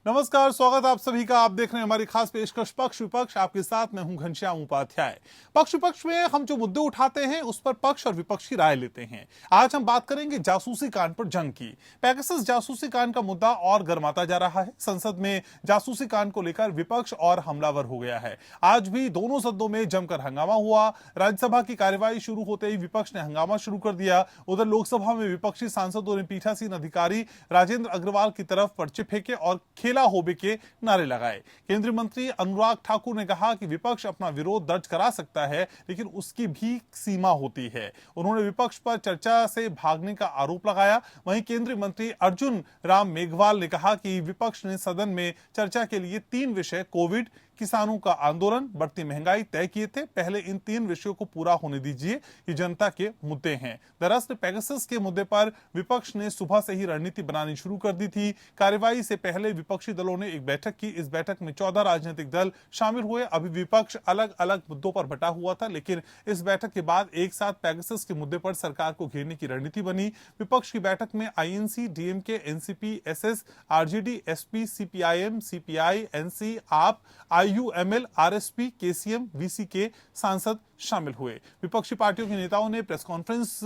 नमस्कार, स्वागत आप सभी का। आप देख रहे हैं हमारी खास पेशकश पक्ष विपक्ष। आपके साथ मैं हूं घनश्याम उपाध्याय। पक्ष विपक्ष में हम जो मुद्दे उठाते हैं उस पर पक्ष और विपक्ष की राय लेते हैं। आज हम बात करेंगे जासूसी कांड पर जंग की। पेगासस जासूसी कांड का मुद्दा और गर्माता जा रहा है। संसद में जासूसी कांड को लेकर विपक्ष और हमलावर हो गया है। आज भी दोनों सदनों में जमकर हंगामा हुआ। राज्यसभा की कार्यवाही शुरू होते ही विपक्ष ने हंगामा शुरू कर दिया। उधर लोकसभा में विपक्षी सांसदों ने पीठासीन अधिकारी राजेंद्र अग्रवाल की तरफ पर्चे फेंके और खेला होबे के नारे लगाए। केंद्रीय मंत्री अनुराग ठाकुर ने कहा कि विपक्ष अपना विरोध दर्ज करा सकता है, लेकिन उसकी भी सीमा होती है। उन्होंने विपक्ष पर चर्चा से भागने का आरोप लगाया। वहीं केंद्रीय मंत्री अर्जुन राम मेघवाल ने कहा कि विपक्ष ने सदन में चर्चा के लिए 3 विषय कोविड, किसानों का आंदोलन, बढ़ती महंगाई तय किए थे। पहले इन 3 विषयों को पूरा होने दीजिए, ये जनता के मुद्दे हैं। दरअसल पेगासस के मुद्दे पर विपक्ष ने सुबह से ही रणनीति बनानी शुरू कर दी थी। कार्यवाही से पहले विपक्षी दलों ने एक बैठक की। इस बैठक में 14 राजनीतिक दल शामिल हुए। अभी विपक्ष अलग अलग मुद्दों पर बटा हुआ था, लेकिन इस बैठक के बाद एक साथ पेगासस के मुद्दे पर सरकार को घेरने की रणनीति बनी। विपक्ष की बैठक में INC, DMK, NCP, SS, RJD, SP, CPIM, CPI, NC, आप, आईयूएमएल, आरएसपी, केसीएम, वीसी के सांसद शामिल हुए। विपक्षी पार्टियों के नेताओं ने प्रेस कॉन्फ्रेंस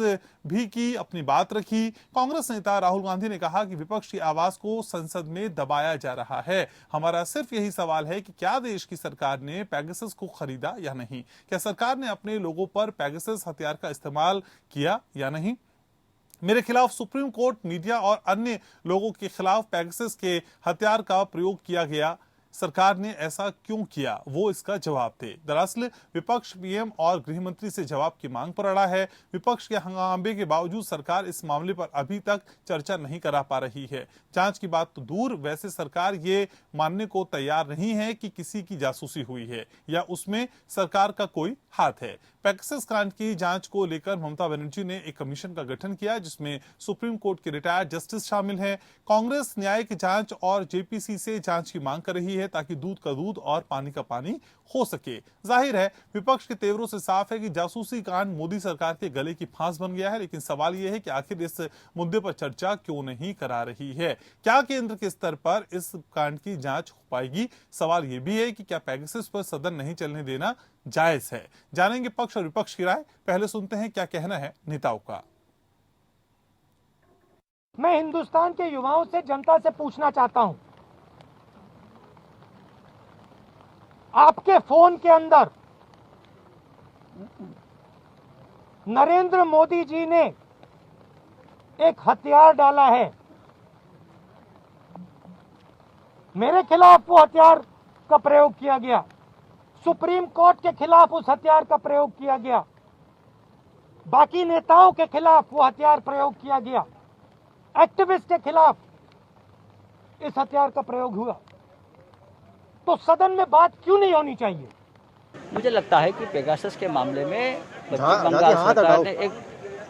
भी की, अपनी बात रखी। कांग्रेस नेता राहुल गांधी ने कहा कि विपक्ष की आवाज को संसद में दबाया जा रहा है। हमारा सिर्फ यही सवाल है कि क्या देश की सरकार ने पेगासस को खरीदा या नहीं? क्या सरकार ने अपने लोगों पर पेगासस हथियार का इस्तेमाल किया या नहीं? मेरे खिलाफ सुप्रीम कोर्ट, मीडिया और अन्य लोगों के खिलाफ पेगासस के हथियार का प्रयोग किया गया। सरकार ने ऐसा क्यों किया, वो इसका जवाब थे। दरअसल विपक्ष पीएम और गृह मंत्री से जवाब की मांग पर अड़ा है। विपक्ष के हंगामे के बावजूद सरकार इस मामले पर अभी तक चर्चा नहीं करा पा रही है। जांच की बात तो दूर, वैसे सरकार ये मानने को तैयार नहीं है कि किसी की जासूसी हुई है या उसमें सरकार का कोई हाथ है। पेगासस कांड की जांच को लेकर ममता बनर्जी ने एक कमीशन का गठन किया, जिसमें सुप्रीम कोर्ट के रिटायर्ड जस्टिस शामिल हैं। कांग्रेस न्यायिक जांच और जेपीसी से जांच की मांग कर रही है, ताकि दूध का दूध और पानी का पानी हो सके। जाहिर है विपक्ष के तेवरों से साफ है कि जासूसी कांड मोदी सरकार के गले की फांस बन गया है, लेकिन सवाल यह है कि आखिर इस मुद्दे पर चर्चा क्यों नहीं करा रही है? क्या केंद्र के स्तर पर इस कांड की जांच हो पाएगी? सवाल यह भी है कि क्या पेगासस पर सदन नहीं चलने देना जायज है? जानेंगे पक्ष और विपक्ष की राय। पहले सुनते हैं क्या कहना है नेताओं का। मैं हिंदुस्तान के युवाओं से, जनता से पूछना चाहता हूं, आपके फोन के अंदर नरेंद्र मोदी जी ने एक हथियार डाला है। मेरे खिलाफ वो हथियार का प्रयोग किया गया, सुप्रीम कोर्ट के खिलाफ उस हथियार का प्रयोग किया गया, बाकी नेताओं के खिलाफ वो हथियार प्रयोग किया गया, एक्टिविस्ट के खिलाफ इस हथियार का प्रयोग हुआ। तो सदन में बात क्यों नहीं होनी चाहिए? मुझे लगता है कि पेगासस के मामले में पश्चिम बंगाल सरकार ने एक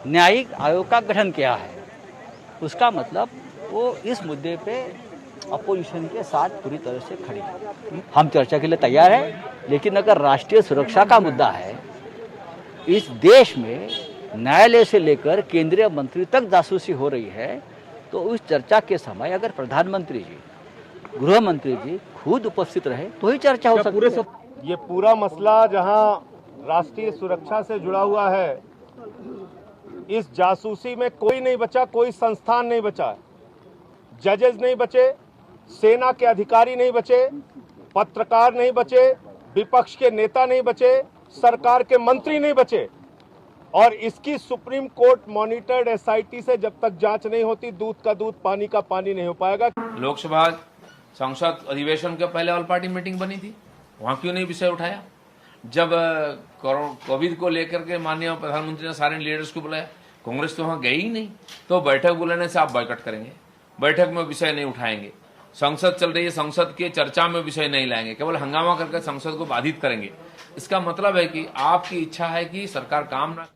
न्यायिक आयोग का गठन किया है। उसका मतलब वो इस मुद्दे पे अपोजिशन के साथ पूरी तरह से खड़ी है। हम चर्चा के लिए तैयार हैं, लेकिन अगर राष्ट्रीय सुरक्षा का मुद्दा है, इस देश में न्यायालय से लेकर केंद्रीय मंत्री तक जासूसी हो रही है, तो उस चर्चा के समय अगर प्रधानमंत्री जी, गृह मंत्री जी खुद उपस्थित रहे तो ही चर्चा हो सकती है। ये पूरा मसला जहां राष्ट्रीय सुरक्षा से जुड़ा हुआ है, इस जासूसी में कोई नहीं बचा, कोई संस्थान नहीं बचा, जजेस नहीं बचे, सेना के अधिकारी नहीं बचे, पत्रकार नहीं बचे, विपक्ष के नेता नहीं बचे, सरकार के मंत्री नहीं बचे। और इसकी सुप्रीम कोर्ट मॉनिटर्ड एसआईटी से जब तक जांच नहीं होती, दूध का दूध पानी का पानी नहीं हो पाएगा। लोकसभा संसद अधिवेशन के पहले ऑल पार्टी मीटिंग बनी थी, वहां क्यों नहीं विषय उठाया? जब कोविड को लेकर के माननीय प्रधानमंत्री ने सारे लीडर्स को बुलाया, कांग्रेस तो वहां गई ही नहीं। तो बैठक बुलाने से आप बॉयकॉट करेंगे, बैठक में विषय नहीं उठाएंगे, संसद चल रही है, संसद के चर्चा में विषय नहीं लाएंगे, केवल हंगामा करके संसद को बाधित करेंगे। इसका मतलब है कि आपकी इच्छा है कि सरकार काम ना।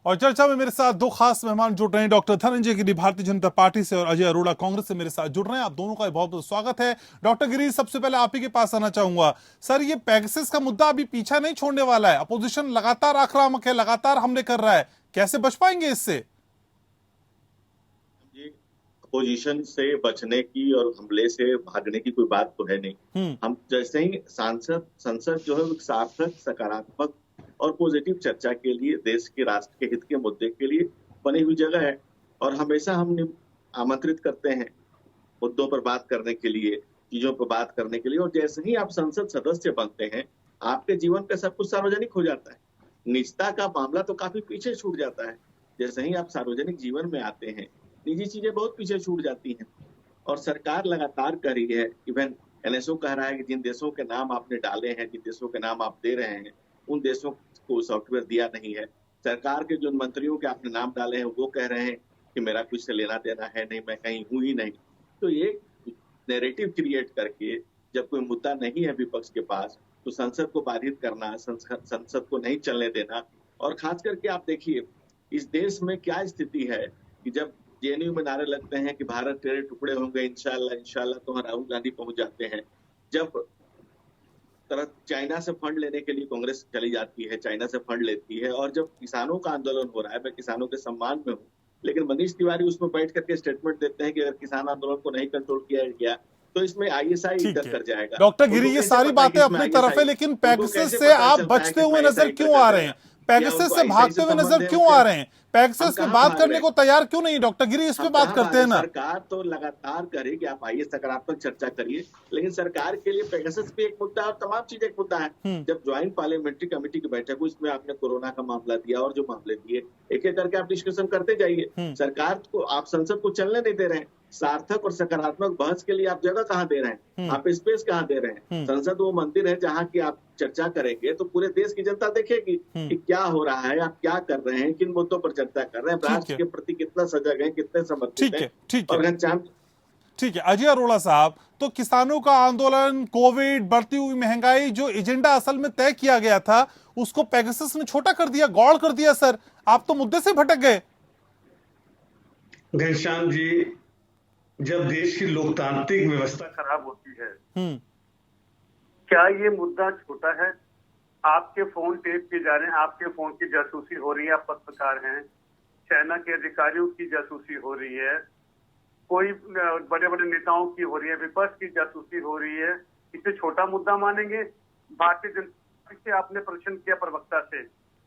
और चर्चा में मेरे साथ 2 खास मेहमान जुड़ रहे हैं। डॉक्टर धनंजय गिरी भारतीय जनता पार्टी से और अजय अरोड़ा कांग्रेस से मेरे साथ जुड़ रहे हैं। आप दोनों का बहुत बहुत स्वागत है। डॉक्टर गिरी, सबसे पहले आप ही के पास आना चाहूंगा। सर, ये पेगासस का मुद्दा अभी पीछा नहीं छोड़ने वाला है। अपोजिशन लगातार आक्रामक है, लगातार हमले कर रहा है, कैसे बच पाएंगे इससे? अपोजिशन से बचने की और हमले से भागने की कोई बात तो है नहीं। हम जैसे ही संसद जो है सार्थक, सकारात्मक और पॉजिटिव चर्चा के लिए, देश के राष्ट्र के हित के मुद्दे के लिए बनी हुई जगह है, और हमेशा हम आमंत्रित करते हैं मुद्दों पर बात करने के लिए, चीजों पर बात करने के लिए। और जैसे ही आप संसद सदस्य बनते हैं, आपके जीवन का सब कुछ सार्वजनिक हो जाता है, निजता का मामला तो काफी पीछे छूट जाता है। जैसे ही आप सार्वजनिक जीवन में आते हैं, निजी चीजें बहुत पीछे छूट जाती हैं। और सरकार लगातार कह रही है, इवन एनएसओ कह रहा है कि जिन देशों के नाम आपने डाले हैं, जिन देशों के नाम आप दे रहे हैं, उन देशों को सॉफ्टवेयर दिया नहीं है। सरकार के जो मंत्रियों के आपने नाम डाले हैं, वो कह रहे हैं कि मेरा कुछ से लेना देना है नहीं, मैं कहीं हूं ही नहीं। तो ये नैरेटिव क्रिएट करके जब कोई मुद्दा नहीं है विपक्ष के पास, तो संसद को बाधित करना, संसद को नहीं चलने देना। और खास करके आप देखिए इस देश में क्या स्थिति है कि जब जेएनयू में नारे लगते हैं कि भारत तेरे टुकड़े होंगे इंशाल्लाह इंशाल्लाह, तो राहुल गांधी पहुंच जाते हैं। जब चाइना से फंड लेने के लिए कांग्रेस चली जाती है, चाइना से फंड लेती है, और जब किसानों का आंदोलन हो रहा है, मैं किसानों के सम्मान में हूँ, लेकिन मनीष तिवारी उसमें बैठ करके स्टेटमेंट देते हैं कि अगर किसान आंदोलन को नहीं कंट्रोल किया गया तो इसमें आईएसआई इंटर कर जाएगा। डॉक्टर गिरी, ये सारी बातें अपनी तरफ है, लेकिन पेगासस से आप बचते हुए नजर क्यों आ रहे हैं? पेगासस से भागते हुए नजर क्यों आ रहे हैं? पेगासस पे बात करने को तैयार क्यों नहीं? डॉक्टर गिरी, इस पे बात करते हैं ना। सरकार तो लगातार करे कि आप आइए सकारात्मक चर्चा करिए, लेकिन सरकार के लिए पेगासस भी एक मुद्दा है और तमाम चीजें एक मुद्दा है। जब ज्वाइंट पार्लियामेंट्री कमेटी की बैठक हुई, इसमें आपने कोरोना का मामला दिया और जो मामले दिए, एक एक करके आप डिस्कशन करते जाइए। सरकार को, आप संसद को चलने नहीं दे रहे हैं। सार्थक और सकारात्मक बहस के लिए आप जगह कहाँ दे रहे हैं? आप स्पेस कहाँ दे रहे हैं? संसद वो मंदिर है जहाँ की आप चर्चा करेंगे तो पूरे देश की जनता देखेगी कि क्या हो रहा है, आप क्या कर रहे हैं, किन मुद्दों पर चर्चा कर रहे हैं, राष्ट्र के प्रति कितना सजग है, कितने समर्पित हैं। ठीक है अजय अरोड़ा साहब, तो किसानों का आंदोलन, कोविड, बढ़ती हुई महंगाई, जो एजेंडा असल में तय किया गया था, उसको पेगासस ने छोटा कर दिया, गौड़ कर दिया। सर, आप तो मुद्दे से भटक गए। घनश्याम जी, जब देश की लोकतांत्रिक व्यवस्था खराब होती है, क्या ये मुद्दा छोटा है? आपके फोन टेप किए जा रहे हैं, आपके फोन की जासूसी हो रही है, आप पत्रकार हैं, चाइना के अधिकारियों की जासूसी हो रही है, कोई बड़े बड़े नेताओं की हो रही है, विपक्ष की जासूसी हो रही है, इसे छोटा मुद्दा मानेंगे? भारतीय जनता पार्टी से आपने प्रश्न किया प्रवक्ता से,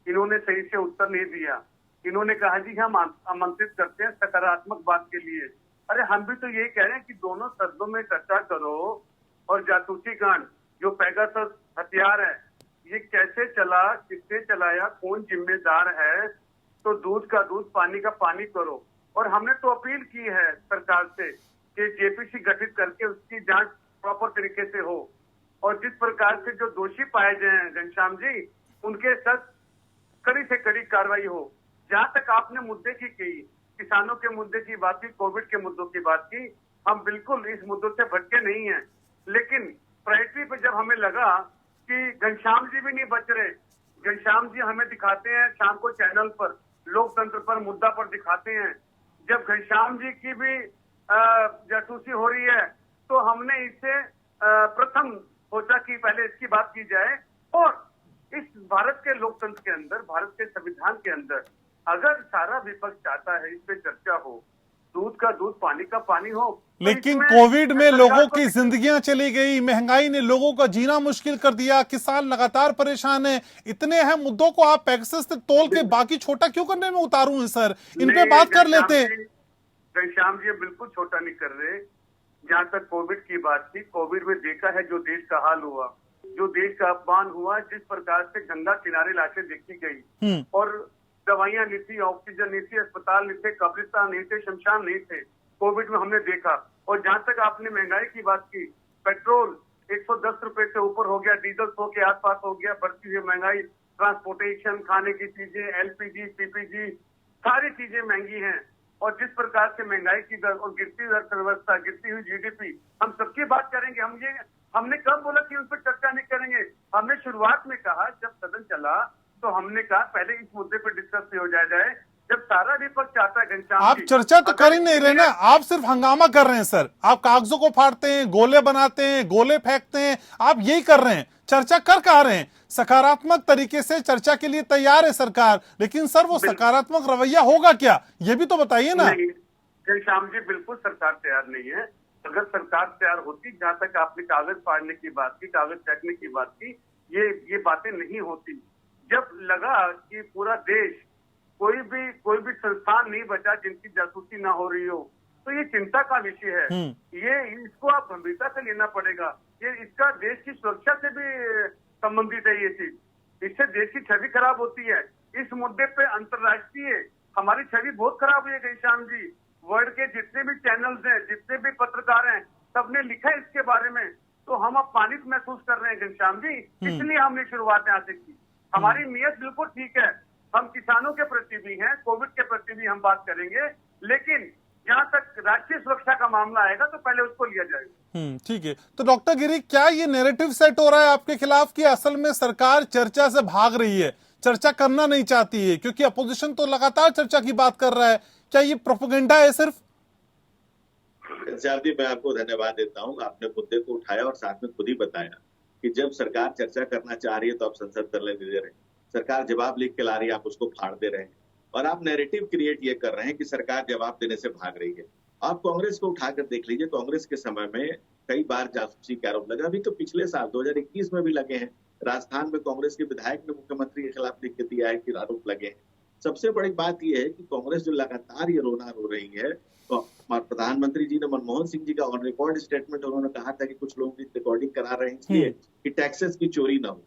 इन्होंने सही से उत्तर नहीं दिया। इन्होंने कहा जी हम आमंत्रित करते हैं सकारात्मक बात के लिए। अरे हम भी तो यही कह रहे हैं कि दोनों सदनों में चर्चा करो, और जासूसी कांड जो पेगासस हथियार है, ये कैसे चला, किसने चलाया, कौन जिम्मेदार है, तो दूध का दूध, पानी का पानी करो। और हमने तो अपील की है सरकार से कि जेपीसी गठित करके उसकी जांच प्रॉपर तरीके से हो, और जिस प्रकार से जो दोषी पाए गए हैं घनश्याम जी, उनके साथ कड़ी से कड़ी कार्रवाई हो। जहां तक आपने मुद्दे की किसानों के मुद्दे की बात की, कोविड के मुद्दों की बात की, हम बिल्कुल इस मुद्दों से भटके नहीं हैं, लेकिन प्रायोरिटी पे जब हमें लगा कि घनश्याम जी भी नहीं बच रहे, घनश्याम जी हमें दिखाते हैं शाम को चैनल पर, लोकतंत्र पर, मुद्दा पर दिखाते हैं, जब घनश्याम जी की भी जासूसी हो रही है, तो हमने इससे प्रथम सोचा कि पहले इसकी बात की जाए। और इस भारत के लोकतंत्र के अंदर, भारत के संविधान के अंदर, अगर सारा विपक्ष चाहता है इस पे चर्चा हो, दूध का दूध, पानी का पानी हो, लेकिन कोविड में लोगों की जिंदगियां चली गई, महंगाई ने लोगों का जीना मुश्किल कर दिया, किसान लगातार परेशान है। इतने अहम मुद्दों को आप पेगासस से तोल के बाकी छोटा क्यों करने में उतारू हैं? सर, इन पे बात कर लेते। घनश्याम जी बिल्कुल छोटा नहीं कर रहे। जहां तक कोविड की बात थी, कोविड में देखा है जो देश का हाल हुआ, जो देश का अपमान हुआ, जिस प्रकार से गंगा किनारे लाशें देखी गई, और दवाइयां नहीं थी, ऑक्सीजन नहीं थी, अस्पताल नहीं थे, कब्रिस्तान नहीं थे, शमशान नहीं थे, कोविड में हमने देखा। और जहां तक आपने महंगाई की बात की, पेट्रोल 110 रुपए से ऊपर हो गया, डीजल 100 के आसपास हो गया, बढ़ती हुई महंगाई, ट्रांसपोर्टेशन, खाने की चीजें, एलपीजी, पीपीजी, सारी चीजें महंगी हैं। और जिस प्रकार से महंगाई की दर और गिरती हुई अर्थव्यवस्था, गिरती हुई जीडीपी, हम सबकी बात करेंगे। हमने कब बोला कि उन पर चर्चा नहीं करेंगे? हमने शुरुआत में कहा, जब सदन चला तो हमने कहा पहले इस मुद्दे पर डिस्कस हो जाए। जब सारा विपक्ष चाहता है घनश्याम, आप चर्चा तो कर ही नहीं रहे ना, आप सिर्फ हंगामा कर रहे हैं। सर, आप कागजों को फाड़ते हैं, गोले बनाते हैं, गोले फेंकते हैं, आप यही कर रहे हैं। चर्चा कर कहा रहे हैं? सकारात्मक तरीके से चर्चा के लिए तैयार है सरकार, लेकिन सर वो सकारात्मक रवैया होगा क्या, ये भी तो बताइए ना। घनश्याम जी बिल्कुल सरकार तैयार नहीं है। अगर सरकार तैयार होती, जहां तक आपने कागज फाड़ने की बात की, कागज फेंकने की बात की, ये बातें नहीं होती। जब लगा कि पूरा देश कोई भी संस्थान नहीं बचा जिनकी जासूसी ना हो रही हो, तो ये चिंता का विषय है। ये इसको आप गंभीरता से लेना पड़ेगा। ये इसका देश की सुरक्षा से भी संबंधित है। ये चीज इससे देश की छवि खराब होती है। इस मुद्दे पे अंतर्राष्ट्रीय हमारी छवि बहुत खराब हुई है घनश्याम जी। वर्ल्ड के जितने भी चैनल्स हैं, जितने भी पत्रकार हैं, सबने लिखा है इसके बारे में। तो हम अब पानित महसूस कर रहे हैं घनश्याम जी, इसलिए हमने शुरुआत यहाँ से की। हमारी नीयत बिल्कुल ठीक है, हम किसानों के प्रति भी हैं, कोविड के प्रति भी हम बात करेंगे, लेकिन जहां तक राष्ट्रीय सुरक्षा का मामला आएगा तो पहले उसको लिया जाएगा। ठीक है। तो डॉक्टर गिरी, क्या ये नैरेटिव सेट हो रहा है आपके खिलाफ कि असल में सरकार चर्चा से भाग रही है, चर्चा करना नहीं चाहती है, क्योंकि अपोजिशन तो लगातार चर्चा की बात कर रहा है? क्या ये प्रोपेगेंडा है सिर्फ? जी, मैं आपको धन्यवाद देता हूँ। आपने मुद्दे को उठाया और साथ में खुद ही बताया कि जब सरकार चर्चा करना चाह रही है तो आप संसद करने दे रहे हैं, सरकार जवाब लिख के ला रही है, आप उसको फाड़ दे रहे हैं, और आप नैरेटिव क्रिएट ये कर रहे हैं कि सरकार जवाब देने से भाग रही है। आप कांग्रेस को उठाकर देख लीजिए, कांग्रेस के समय में कई बार जासूसी के आरोप लगा। अभी तो पिछले साल 2021 में भी लगे हैं। राजस्थान में कांग्रेस के विधायक ने मुख्यमंत्री के खिलाफ लिख के दिया है कि आरोप लगे हैं। सबसे बड़ी बात यह है कि कांग्रेस जो लगातार ये रोना रो रही है, तो प्रधानमंत्री जी ने मनमोहन सिंह जी का ऑन रिकॉर्ड स्टेटमेंट, उन्होंने कहा था कि कुछ लोग रिकॉर्डिंग करा रहे हैं इसलिए कि टैक्सेस की चोरी ना हो,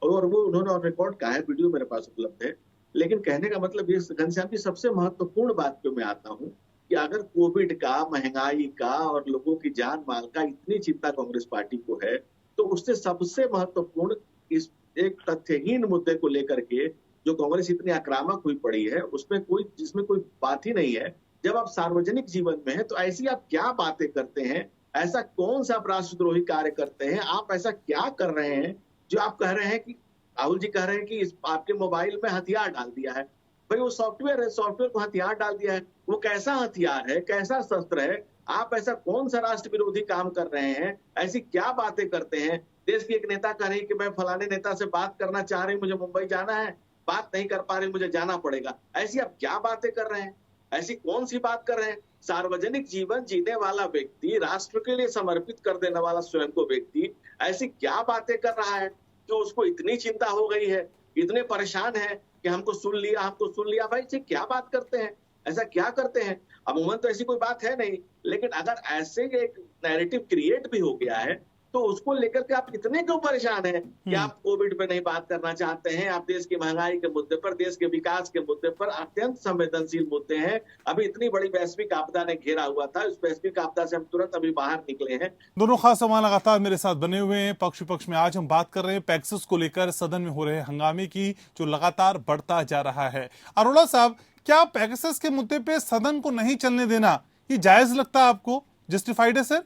और वो उन्होंने ऑन रिकॉर्ड कहा है, वीडियो मेरे पास उपलब्ध है। लेकिन कहने का मतलब ये घनश्याम जी, सबसे महत्वपूर्ण बात पे मैं आता हूँ कि अगर कोविड का, महंगाई का और लोगों की जान माल का इतनी चिंता कांग्रेस पार्टी को है, तो उससे सबसे महत्वपूर्ण इस एक तथ्यहीन मुद्दे को लेकर के जो कांग्रेस इतनी आक्रामक हुई पड़ी है, उसमें जिसमें कोई बात ही नहीं है। जब आप सार्वजनिक जीवन में हैं तो ऐसी आप क्या बातें करते हैं? ऐसा कौन सा आप राष्ट्रद्रोही कार्य करते हैं? आप ऐसा क्या कर रहे हैं जो आप कह रहे हैं कि राहुल जी कह रहे हैं कि इस आपके मोबाइल में हथियार डाल दिया है? भाई वो सॉफ्टवेयर है, सॉफ्टवेयर को हथियार डाल दिया है, वो कैसा हथियार है, कैसा शस्त्र है? आप ऐसा कौन सा राष्ट्र विरोधी काम कर रहे हैं? ऐसी क्या बातें करते हैं? देश की एक नेता कह रही है कि मैं फलाने नेता से बात करना चाह रही हूँ, मुझे मुंबई जाना है, बात नहीं कर पा रही, मुझे जाना पड़ेगा। ऐसी आप क्या बातें कर रहे हैं? ऐसी कौन सी बात कर रहे हैं? सार्वजनिक जीवन जीने वाला व्यक्ति, राष्ट्र के लिए समर्पित कर देने वाला स्वयं को व्यक्ति ऐसी क्या बातें कर रहा है जो उसको इतनी चिंता हो गई है, इतने परेशान है कि हमको सुन लिया। भाई जी क्या बात करते हैं? ऐसा क्या करते हैं? अमूमन तो ऐसी कोई बात है नहीं, लेकिन अगर ऐसे एक नैरेटिव क्रिएट भी हो गया है तो उसको लेकर के आप इतने क्यों परेशान हैं कि आप कोविड पे नहीं बात करना चाहते हैं? आप देश की महंगाई के मुद्दे पर, देश के विकास के मुद्दे पर अत्यंत संवेदनशील मुद्दे हैं। अभी इतनी बड़ी वैश्विक आपदा ने घेरा हुआ था, उस वैश्विक आपदा से हम तुरंत अभी बाहर निकले हैं। दोनों खास सामान लगातार मेरे साथ बने हुए हैं पक्ष विपक्ष में। आज हम बात कर रहे हैं पैक्सेस को लेकर सदन में हो रहे हंगामे की, जो लगातार बढ़ता जा रहा है। अरोड़ा साहब, क्या पैक्सेस के मुद्दे पे सदन को नहीं चलने देना ये जायज लगता है आपको? जस्टिफाइड है सर?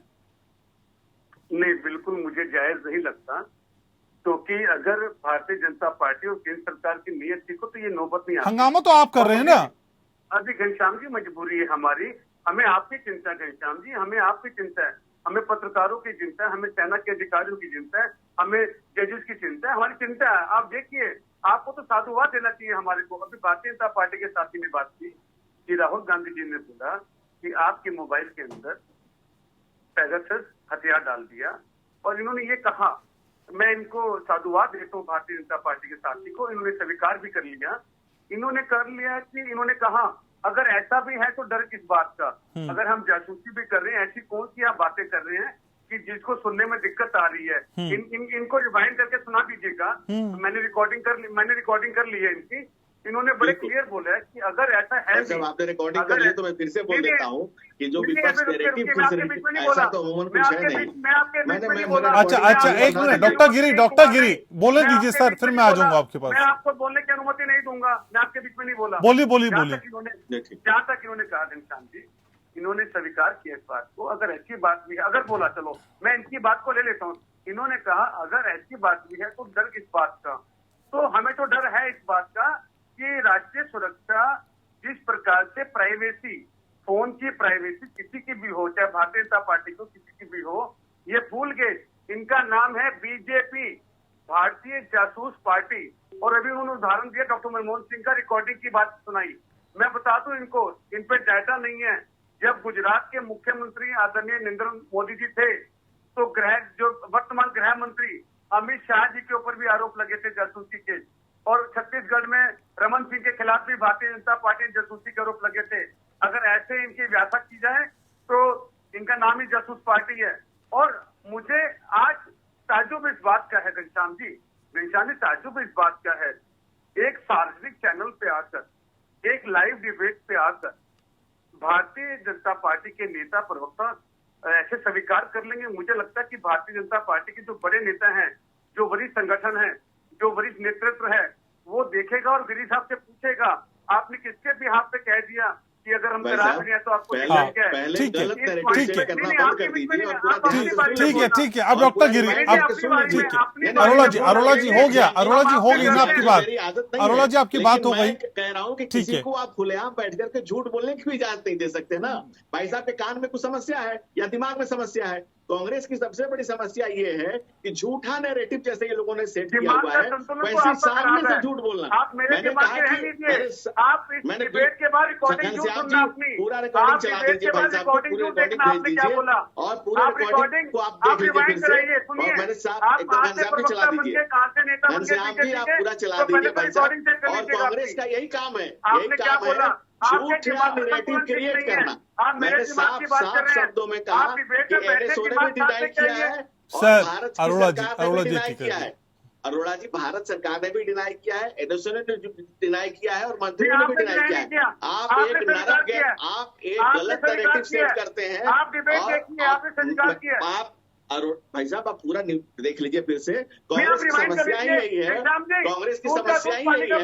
नहीं, बिल्कुल मुझे जायज नहीं लगता, क्योंकि अगर भारतीय जनता पार्टी और केंद्र सरकार की नीयत ठीक हो तो ये नौबत नहीं आती। हंगामा तो आप कर रहे हैं ना? अभी घनश्याम जी मजबूरी है हमारी, हमें आपकी चिंता है घनश्याम जी, हमें आपकी चिंता है, हमें पत्रकारों की चिंता है, हमें सेना के अधिकारियों की चिंता है, हमें जजेस की चिंता है, हमारी चिंता है। आप देखिए, आपको तो साधुवाद देना चाहिए हमारे को। अभी भारतीय जनता पार्टी के साथी ने बात की कि राहुल गांधी जी ने बोला कि आपके मोबाइल के अंदर पेगासस हथियार डाल दिया, और इन्होंने ये कहा, मैं इनको साधुवाद देता हूँ भारतीय जनता पार्टी के साथी को, इन्होंने स्वीकार भी कर लिया। इन्होंने कहा अगर ऐसा भी है तो डर किस बात का? अगर हम जासूसी भी कर रहे हैं, ऐसी कौन सी आप बातें कर रहे हैं कि जिसको सुनने में दिक्कत आ रही है? इनको रिवाइंड करके सुना दीजिएगा। मैंने रिकॉर्डिंग कर ली है इनकी। इन्होंने बड़े क्लियर बोला है कि अगर ऐसा है, जब आपने रिकॉर्डिंग कर ली तो मैं फिर से बोल देता हूँ कि जो विपक्ष नैरेटिव ऐसा तो अमूमन कुछ है नहीं। अच्छा, एक मिनट डॉक्टर गिरी बोले दीजिए सर, फिर मैं आ जाऊंगा आपके पास। मैं आपको बोलने की अनुमति नहीं दूंगा, मैं आपके बीच में नहीं बोला। बोलिए। जहाँ तक इन्होंने कहा घनश्याम जी, इन्होंने स्वीकार किया इस बात को। अगर ऐसी बात भी है, अगर बोला, चलो मैं इनकी बात को ले लेता हूँ। इन्होंने कहा अगर ऐसी बात भी है तो डर किस बात का? तो हमें तो डर है इस बात का कि राष्ट्रीय सुरक्षा, जिस प्रकार से प्राइवेसी, फोन की प्राइवेसी किसी की भी हो, चाहे भारतीय जनता पार्टी को किसी की भी हो, ये भूल गए। इनका नाम है बीजेपी, भारतीय जासूस पार्टी। और अभी उन्होंने उदाहरण दिया डॉक्टर मनमोहन सिंह का, रिकॉर्डिंग की बात सुनाई। मैं बता दूं इनको, इन पे डाटा नहीं है, जब गुजरात के मुख्यमंत्री आदरणीय नरेंद्र मोदी जी थे तो जो वर्तमान गृह मंत्री अमित शाह जी के ऊपर भी आरोप लगे थे जासूसी के, और छत्तीसगढ़ में रमन सिंह के खिलाफ भी भारतीय जनता पार्टी जासूसी के आरोप लगे थे। अगर ऐसे इनकी व्याख्या की जाए तो इनका नाम ही जासूस पार्टी है। और मुझे आज ताज्जुब इस बात का है घनश्याम जी ताज्जुब इस बात का है, एक सार्वजनिक चैनल पे आकर, एक लाइव डिबेट पे आकर भारतीय जनता पार्टी के नेता प्रवक्ता ऐसे स्वीकार कर लेंगे। मुझे लगता है कि भारतीय जनता पार्टी के जो बड़े नेता हैं, जो वरिष्ठ संगठन है, जो वरिष्ठ नेतृत्व है, वो देखेगा और गिरी साहब से पूछेगा आपने किसके बिहाफ पे कह दिया कि अगर हम शराब नहीं है तो आपको ठीक है, ठीक है, ठीक है। अब डॉक्टर गिरी, अब अरोड़ा जी हो गया ना आपकी बात, अरोड़ा जी आपकी बात हो गई। कह रहा हूँ कि किसी को आप खुलेआम बैठ करके झूठ बोलने की भी इजाजत नहीं दे सकते ना। भाई साहब के कान में कुछ समस्या है या दिमाग में समस्या है। कांग्रेस की सबसे बड़ी समस्या ये है कि झूठा नैरेटिव जैसे ये लोगों ने सेट किया हुआ है, वैसे सामने से झूठ बोलना। आप मेरे दिमाग के हैं लीजिए, आप इस डिबेट के बाद रिकॉर्डिंग झूठ सुनना अपनी, पूरा रिकॉर्डिंग चला दीजिए भाई साहब, पूरी रिकॉर्डिंग भेज दीजिए और पूरी रिकॉर्डिंग को आप देख लीजिए फिर से। और मैंने साहब एकदम घनश्याम भी चला दीजिए, घनश्याम भी आप पूरा चला दीजिए भाई साहब। और कांग्रेस का यही काम है, झूठ या नैरेटिव क्रिएट करना। मैंने साफ शब्दों में कहा कि एनएसओ ने भी डिनाई किया है और भारत की सरकार ने भी डिनाई किया है। अरोड़ा जी, भारत सरकार ने भी डिनाई किया है, एनएसओ ने डिनाई किया है और मंत्रियों ने भी डिनाई किया है। आप एक गलत नैरेटिव सेट करते हैं। आप भाई साहब आप पूरा देख लीजिए फिर से। कांग्रेस की समस्या ही यही है, कांग्रेस की समस्या ही यही है,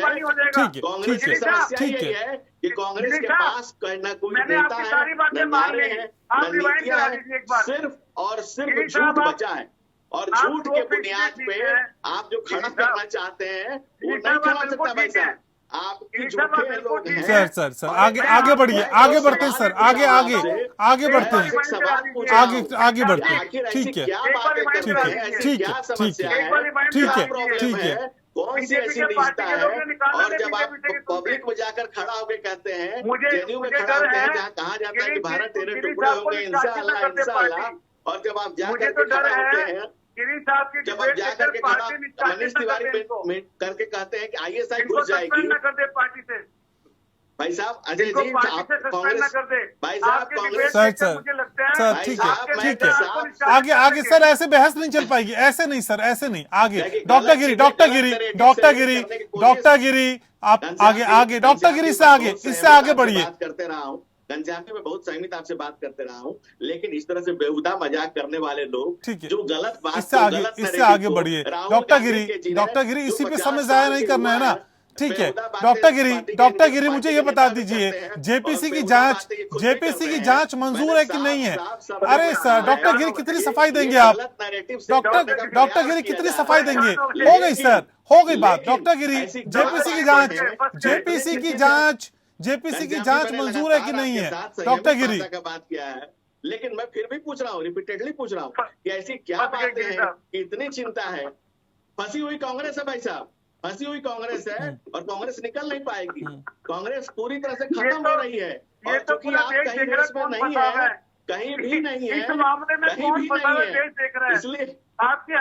कांग्रेस की समस्या यही है कि कांग्रेस के पास न कोई नेता है, न नारे हैं, न नीतियां हैं, सिर्फ और सिर्फ झूठ बचा है। और झूठ के बुनियाद पे आप जो खड़ा करना चाहते हैं वो नहीं खड़ा सकता भाई साहब। आपकी झूठे लोग हैं। सर आगे बढ़िए, आगे बढ़ते हैं सर, आगे बढ़ते हैं, आगे बढ़ते हैं। ठीक है, ठीक है। कौन सी ऐसी रिश्ता है? और जब आप पब्लिक में जाकर खड़ा होकर कहते हैं, जेएनयू में खड़ा होते हैं जहाँ कहा जाता है कि भारत तेरे टुकड़े होंगे इंशाअल्लाह, और जब आप जाकर के खड़ा होते हैं, जब आप जाकर के खड़ा मनीष तिवारी करके कहते हैं कि आईएसआई घुस जाएगी पार्टी से। भाई साहब अजय जी, आप कांग्रेस भाई साहब कांग्रेस सर ठीक है, आगे सर ऐसे बहस नहीं चल पाएगी, ऐसे नहीं सर, ऐसे नहीं। आगे डॉक्टर गिरी आप आगे डॉक्टर गिरी से आगे, इससे आगे बढ़िए। करते रहा हूँ घनश्याम जी, मैं बहुत संयमित आपसे बात करते रहा हूँ, लेकिन इस तरह से बेहुदा मजाक करने वाले लोग जो गलत बात इससे आगे बढ़िए। डॉक्टर गिरी इसी पे समय जाया नहीं करना है ना। ठीक है डॉक्टर गिरी मुझे ये बता दीजिए, जेपीसी की जांच मंजूर है कि नहीं है? अरे सर डॉक्टर गिरी कितनी सफाई देंगे आप? डॉक्टर गिरी कितनी सफाई देंगे? हो गई सर, हो गई बात। डॉक्टर गिरी जेपीसी की जांच मंजूर है कि नहीं है? डॉक्टर गिरी बात किया है, लेकिन मैं फिर भी पूछ रहा हूँ, रिपीटेडली पूछ रहा हूँ कि ऐसी क्या बातें हैं कि इतनी चिंता है? फंसी हुई कांग्रेस है भाई साहब, फंसी हुई कांग्रेस है और कांग्रेस निकल नहीं पाएगी। कांग्रेस पूरी तरह से खत्म हो रही है और क्योंकि आप कहीं देश में नहीं है, कहीं भी नहीं है, कहीं भी नहीं है, इसलिए आपकी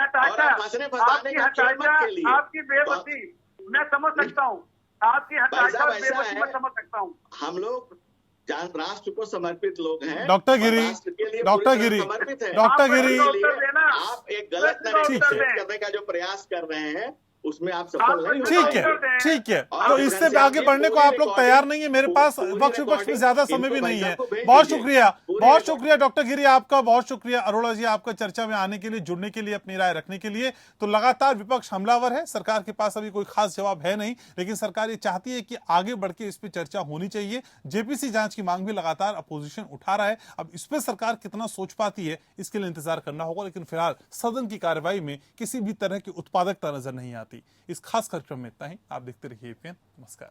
आपकी बेबसी मैं समझ सकता हूँ, आपकी बेबसी मैं समझ सकता हूँ। हम लोग राष्ट्र को समर्पित लोग हैं। डॉक्टर गिरी आप एक गलत नैरेटिव करने का जो प्रयास कर रहे हैं उसमें आप सफल नहीं हो। ठीक है तो इससे आगे बढ़ने को आप लोग तैयार नहीं है। मेरे पास पक्ष विपक्ष में ज्यादा समय भी नहीं है। बहुत शुक्रिया डॉक्टर गिरी आपका, बहुत शुक्रिया अरोड़ा जी आपका चर्चा में आने के लिए, जुड़ने के लिए, अपनी राय रखने के लिए। तो लगातार विपक्ष हमलावर है, सरकार के पास अभी कोई खास जवाब है नहीं, लेकिन सरकार ये चाहती है कि आगे बढ़ के इस पर चर्चा होनी चाहिए। जेपीसी जांच की मांग भी लगातार अपोजिशन उठा रहा है। अब इस पर सरकार कितना सोच पाती है इसके लिए इंतजार करना होगा, लेकिन फिलहाल सदन की कार्रवाई में किसी भी तरह की उत्पादकता नजर नहीं आती। इस खास कार्यक्रम में इतना ही। आप देखते रहिए एपीएन। नमस्कार।